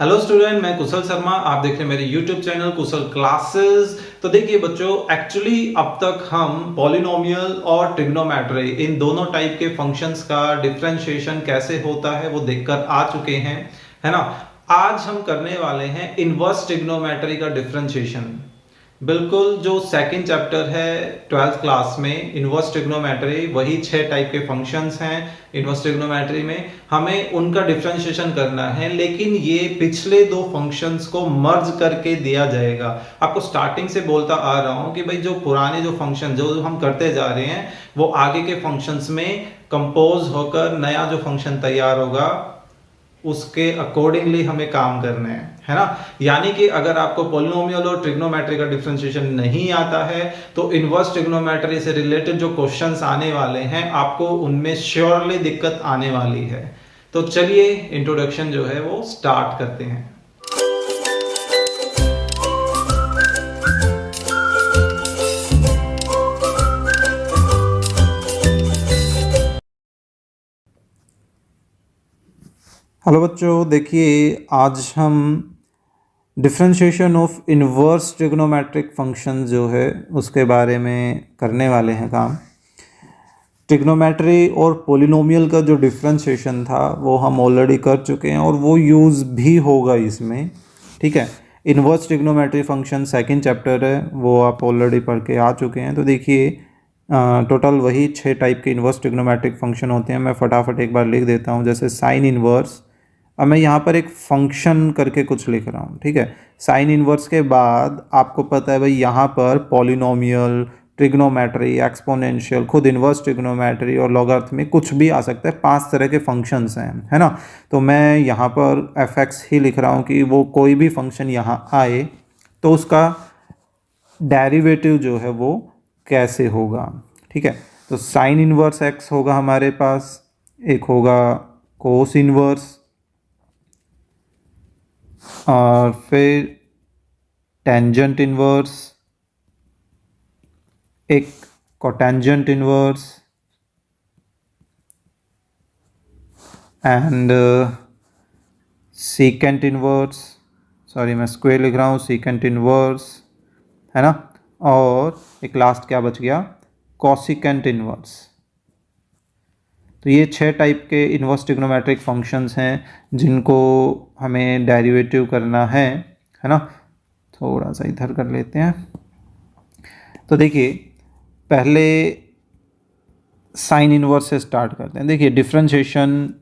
Hello student, मैं कुशल शर्मा। आप देख रहे हैं मेरे यूट्यूब चैनल कुशल क्लासेस। तो देखिए बच्चों, एक्चुअली अब तक हम पॉलिनोमियल और ट्रिग्नोमेट्री इन दोनों टाइप के फंक्शंस का डिफरेंशिएशन कैसे होता है वो देखकर आ चुके हैं, है ना। आज हम करने वाले हैं इनवर्स ट्रिग्नोमेट्री का डिफरेंशिएशन। बिल्कुल, जो सेकंड चैप्टर है 12th क्लास में इनवर्स ट्रिग्नोमेट्री, वही 6 टाइप के फंक्शंस हैं इनवर्स ट्रिग्नोमेट्री में। हमें उनका डिफरेंशिएशन करना है, लेकिन ये पिछले दो फंक्शंस को मर्ज करके दिया जाएगा। आपको स्टार्टिंग से बोलता आ रहा हूं कि भाई जो पुराने जो फंक्शन जो हम करते जा रहे हैं वो आगे के फंक्शंस में कंपोज होकर नया जो फंक्शन तैयार होगा उसके अकॉर्डिंगली हमें काम करना है ना। यानी कि अगर आपको पॉलिनोमियल और ट्रिग्नोमेट्री का डिफरेंशिएशन नहीं आता है तो इनवर्स ट्रिग्नोमेट्री से रिलेटेड जो क्वेश्चंस आने वाले हैं आपको उनमें श्योरली दिक्कत आने वाली है। तो चलिए इंट्रोडक्शन जो है वो स्टार्ट करते हैं। हेलो बच्चों, देखिए आज हम differentiation of inverse trigonometric function जो है उसके बारे में करने वाले हैं काम। ट्रिग्नोमेट्री और पॉलिनोमियल का जो डिफरेंशिएशन था वो हम ऑलरेडी कर चुके हैं और वो यूज़ भी होगा इसमें, ठीक है। Inverse trigonometry function second chapter है, वो आप ऑलरेडी पढ़ के आ चुके हैं। तो देखिए टोटल वही 6 टाइप के इनवर्स ट्रिग्नोमेट्रिक फंक्शन होते हैं। मैं फटाफट एक बार लिख देता हूँ, जैसे साइन इनवर्स। अब मैं यहाँ पर एक फंक्शन करके कुछ लिख रहा हूँ, ठीक है। साइन इनवर्स के बाद आपको पता है भाई यहाँ पर पॉलिनोमियल, ट्रिग्नोमेट्री, एक्सपोनेंशियल, खुद इनवर्स ट्रिग्नोमेट्री और लॉगरिथमिक कुछ भी आ सकता है। 5 तरह के फंक्शंस हैं, है ना। तो मैं यहाँ पर एफ एक्स ही लिख रहा हूँ कि वो कोई भी फंक्शन यहाँ आए तो उसका डेरिवेटिव जो है वो कैसे होगा, ठीक है। तो साइन इनवर्स एक्स होगा हमारे पास, एक होगा कोस इनवर्स, और फिर टेंजेंट इनवर्स, एक cotangent inverse and secant inverse. Sorry, मैं स्क्वायर लिख रहा हूँ, सीकेंट इनवर्स, है ना। और एक लास्ट क्या बच गया, कॉसिकेंट इनवर्स। तो ये 6 टाइप के इनवर्स ट्रिग्नोमेट्रिक फंक्शंस हैं जिनको हमें डेरिवेटिव करना है ना। थोड़ा सा इधर कर लेते हैं। तो देखिए पहले साइन इनवर्स से स्टार्ट करते हैं। देखिए डिफरेंशिएशन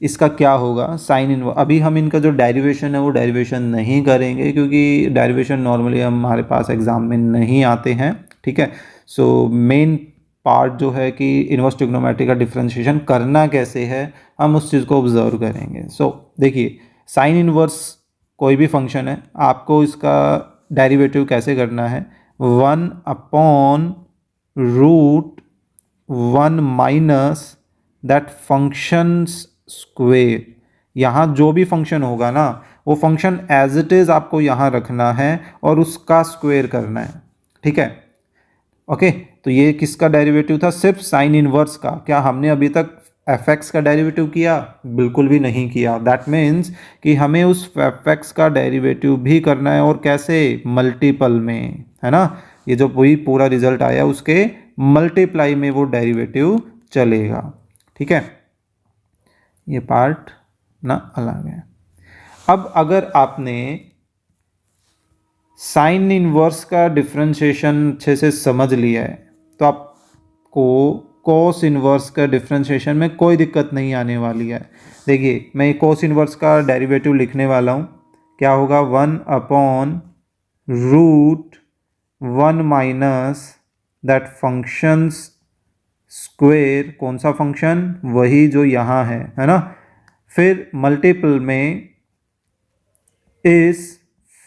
इसका क्या होगा, साइन इनवर्स। अभी हम इनका जो डेरिवेशन है वो डेरिवेशन नहीं करेंगे क्योंकि डेरिवेशन नॉर्मली हमारे पास एग्जाम में नहीं आते हैं, ठीक है। सो मेन पार्ट जो है कि इनवर्स ट्रिग्नोमेट्री का डिफरेंशिएशन करना कैसे है, हम उस चीज़ को ऑब्जर्व करेंगे। सो देखिए साइन इनवर्स कोई भी फंक्शन है, आपको इसका डेरिवेटिव कैसे करना है, 1/√1 माइनस दैट फंक्शंस स्क्वेयर। यहाँ जो भी फंक्शन होगा ना वो फंक्शन एज इट इज़ आपको यहाँ रखना है और उसका स्क्वेयर करना है, ठीक है। ओके, तो ये किसका डेरिवेटिव था, सिर्फ साइन इनवर्स का। क्या हमने अभी तक एफ एक्स का डेरिवेटिव किया, बिल्कुल भी नहीं किया। दैट मीन्स कि हमें उस एफ एक्स का डेरिवेटिव भी करना है, और कैसे, मल्टीपल में, है ना। ये जो वही पूरा रिजल्ट आया उसके मल्टीप्लाई में वो डेरिवेटिव चलेगा, ठीक है। ये पार्ट ना अलग है। अब अगर आपने साइन इनवर्स का डिफरेंशिएशन अच्छे से समझ लिया है तो आपको कोस इनवर्स का डिफरेंशिएशन में कोई दिक्कत नहीं आने वाली है। देखिए मैं कोस इनवर्स का डेरिवेटिव लिखने वाला हूँ। क्या होगा, 1/√1 माइनस दैट फंक्शंस स्क्वेयर। कौन सा फंक्शन, वही जो यहाँ है ना। फिर मल्टीपल में इस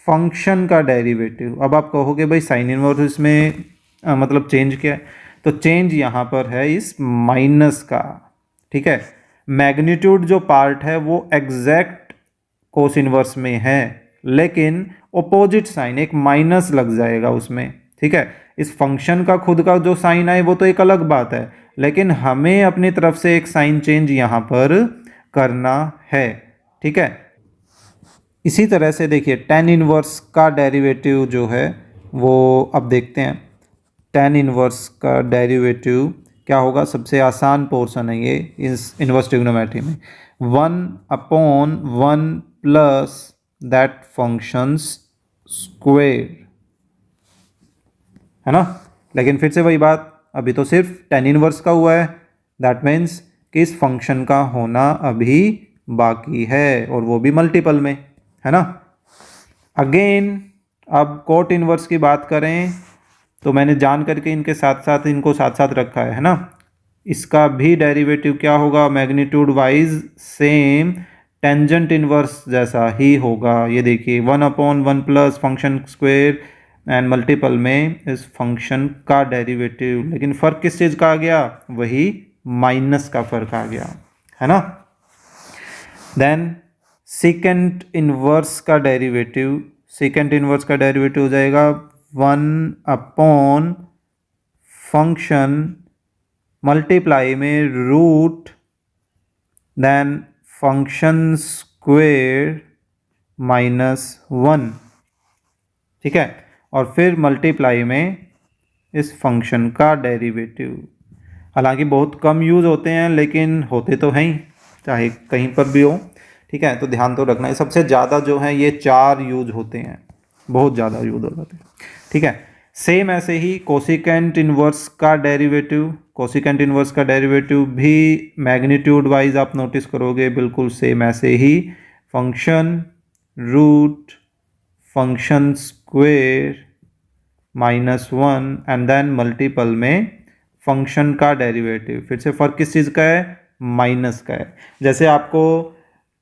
फंक्शन का डेरिवेटिव। अब आप कहोगे भाई साइन इनवर्स में मतलब चेंज क्या है, तो चेंज यहाँ पर है इस माइनस का, ठीक है। मैग्नीट्यूड जो पार्ट है वो एग्जैक्ट कोस इनवर्स में है, लेकिन ऑपोजिट साइन एक माइनस लग जाएगा उसमें, ठीक है। इस फंक्शन का खुद का जो साइन आए वो तो एक अलग बात है, लेकिन हमें अपनी तरफ से एक साइन चेंज यहाँ पर करना है, ठीक है। इसी तरह से देखिए tan इनवर्स का डेरिवेटिव जो है वो अब देखते हैं। tan इनवर्स का डेरिवेटिव क्या होगा, सबसे आसान पोर्शन है ये इस इनवर्स ट्रिग्नोमेट्री में, 1/1 प्लस दैट फंक्शंस स्क्वायर, है ना। लेकिन फिर से वही बात, अभी तो सिर्फ tan इनवर्स का हुआ है, दैट मीन्स कि इस फंक्शन का होना अभी बाकी है और वो भी मल्टीपल में, है ना। अगेन अब कोट इनवर्स की बात करें तो मैंने जान करके इनके साथ साथ इनको साथ साथ रखा है ना। इसका भी डेरिवेटिव क्या होगा, magnitude wise same tangent inverse जैसा ही होगा। ये देखिए 1/1 plus function square and multiple में इस फंक्शन का डेरिवेटिव, लेकिन फ़र्क किस चीज़ का आ गया, वही माइनस का फ़र्क आ गया, है ना। देन सेकेंड इनवर्स का डेरिवेटिव, सेकेंड इनवर्स का डेरिवेटिव हो जाएगा 1/, फंक्शन मल्टीप्लाई में रूट, देन फंक्शन स्क्वायर -1, ठीक है, और फिर मल्टीप्लाई में इस फंक्शन का डेरिवेटिव। हालांकि बहुत कम यूज़ होते हैं लेकिन होते तो हैं ही, चाहे कहीं पर भी हो, ठीक है। तो ध्यान तो रखना है, सबसे ज़्यादा जो है ये 4 यूज होते हैं, बहुत ज़्यादा यूज हो जाते हैं, ठीक है। सेम ऐसे ही कोसिकेंट इनवर्स का डेरिवेटिव, कोसिकेंट इनवर्स का डेरिवेटिव भी मैग्नीट्यूड वाइज आप नोटिस करोगे बिल्कुल सेम ऐसे ही, function root function square -1 and then multiple में फंक्शन का डेरिवेटिव। फिर से फ़र्क किस चीज़ का है, माइनस का है। जैसे आपको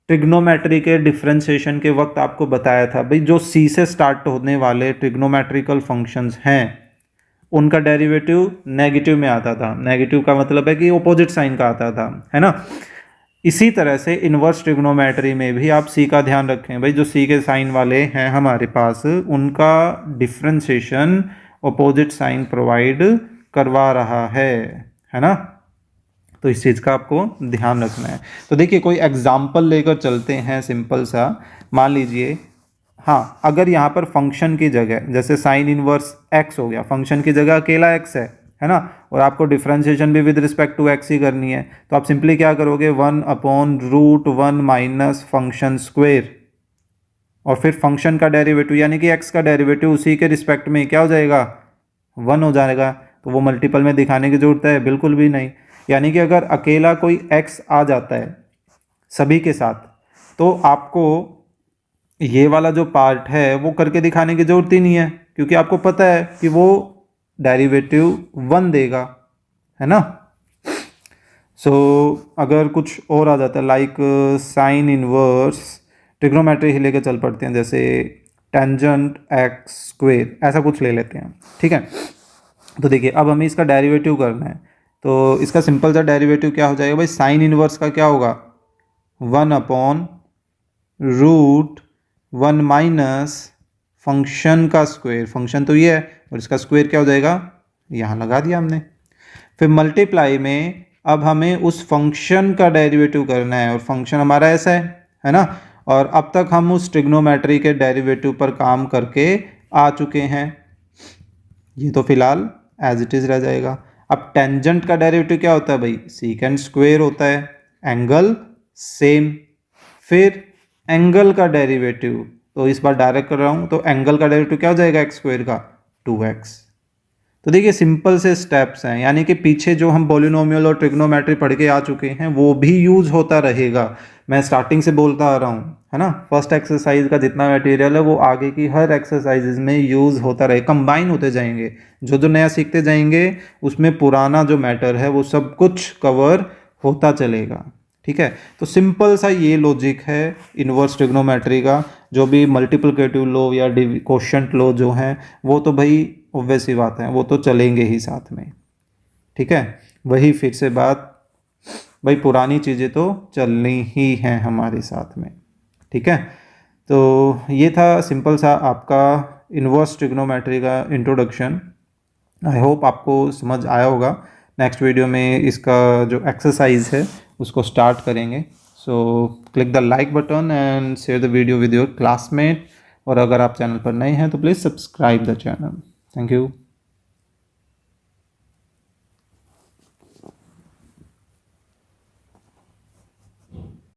ट्रिग्नोमेट्री के डिफ्रेंशिएशन के वक्त आपको बताया था भाई, जो सी से स्टार्ट होने वाले ट्रिग्नोमेट्रिकल फंक्शंस हैं उनका डेरिवेटिव नेगेटिव में आता था। नेगेटिव का मतलब है कि ऑपोजिट साइन का आता था, है ना। इसी तरह से इनवर्स ट्रिग्नोमेट्री में भी आप सी का ध्यान रखें भाई, जो सी के साइन वाले हैं हमारे पास उनका डिफ्रेंशिएशन ऑपोजिट साइन प्रोवाइड करवा रहा है ना। तो इस चीज़ का आपको ध्यान रखना है। तो देखिए कोई एग्जाम्पल लेकर चलते हैं सिंपल सा। मान लीजिए हाँ, अगर यहाँ पर फंक्शन की जगह जैसे साइन इनवर्स एक्स हो गया, फंक्शन की जगह अकेला एक्स है ना, और आपको डिफरेंशिएशन भी विद रिस्पेक्ट टू एक्स ही करनी है, तो आप सिंपली क्या करोगे, 1/√1 माइनस फंक्शन स्क्वायर और फिर फंक्शन का डेरिवेटिव यानी कि एक्स का डेरिवेटिव उसी के रिस्पेक्ट में क्या हो जाएगा, 1 हो जाएगा। तो वो मल्टीपल में दिखाने की जरूरत है बिल्कुल भी नहीं। यानी कि अगर अकेला कोई x आ जाता है सभी के साथ, तो आपको ये वाला जो पार्ट है वो करके दिखाने की ज़रूरत ही नहीं है, क्योंकि आपको पता है कि वो डेरिवेटिव 1 देगा, है ना। सो अगर कुछ और आ जाता है लाइक साइन इनवर्स, ट्रिग्नोमेट्री ही लेके चल पड़ते हैं, जैसे टेंजेंट एक्स स्क्वायर, ऐसा कुछ ले लेते हैं, ठीक है। तो देखिए अब हमें इसका डेरिवेटिव करना है, तो इसका सिंपल सा डेरिवेटिव क्या हो जाएगा भाई, साइन इनवर्स का क्या होगा, 1/√1 माइनस फंक्शन का स्क्वायर, फंक्शन तो ये है और इसका स्क्वायर क्या हो जाएगा, यहाँ लगा दिया हमने। फिर मल्टीप्लाई में अब हमें उस फंक्शन का डेरिवेटिव करना है और फंक्शन हमारा ऐसा है ना। और अब तक हम उस ट्रिग्नोमेट्री के डेरिवेटिव पर काम करके आ चुके हैं, ये तो फिलहाल एज इट इज़ रह जाएगा। अब टेंजेंट का डेरिवेटिव क्या होता है भाई, सीकेंट स्क्वायर होता है, एंगल सेम। फिर एंगल का डेरिवेटिव, तो इस बार डायरेक्ट कर रहा हूँ, तो एंगल का डेरिवेटिव क्या हो जाएगा एक्स स्क्वायर का, 2x। तो देखिए सिंपल से स्टेप्स हैं, यानी कि पीछे जो हम पॉलिनोमियल और ट्रिग्नोमेट्री पढ़ के आ चुके हैं वो भी यूज़ होता रहेगा। मैं स्टार्टिंग से बोलता आ रहा हूँ, है ना। फर्स्ट एक्सरसाइज का जितना मटेरियल है वो आगे की हर एक्सरसाइजेज में यूज़ होता रहे, कंबाइन होते जाएंगे। जो जो नया सीखते जाएंगे उसमें पुराना जो मैटर है वो सब कुछ कवर होता चलेगा, ठीक है। तो सिंपल सा ये लॉजिक है इनवर्स ट्रिग्नोमेट्री का। जो भी मल्टीप्लिकेटिव लो या कोशेंट लो जो हैं वो तो भाई ऑब्वियस ही बात है, वो तो चलेंगे ही साथ में, ठीक है। वही फिर से बात भाई, पुरानी चीज़ें तो चलनी ही हैं हमारे साथ में, ठीक है। तो ये था सिंपल सा आपका इनवर्स ट्रिग्नोमेट्री का इंट्रोडक्शन। आई होप आपको समझ आया होगा। नेक्स्ट वीडियो में इसका जो एक्सरसाइज है उसको स्टार्ट करेंगे। So click the like button and share the video with your classmate. और अगर आप चैनल पर नए हैं तो please subscribe the channel. Thank you.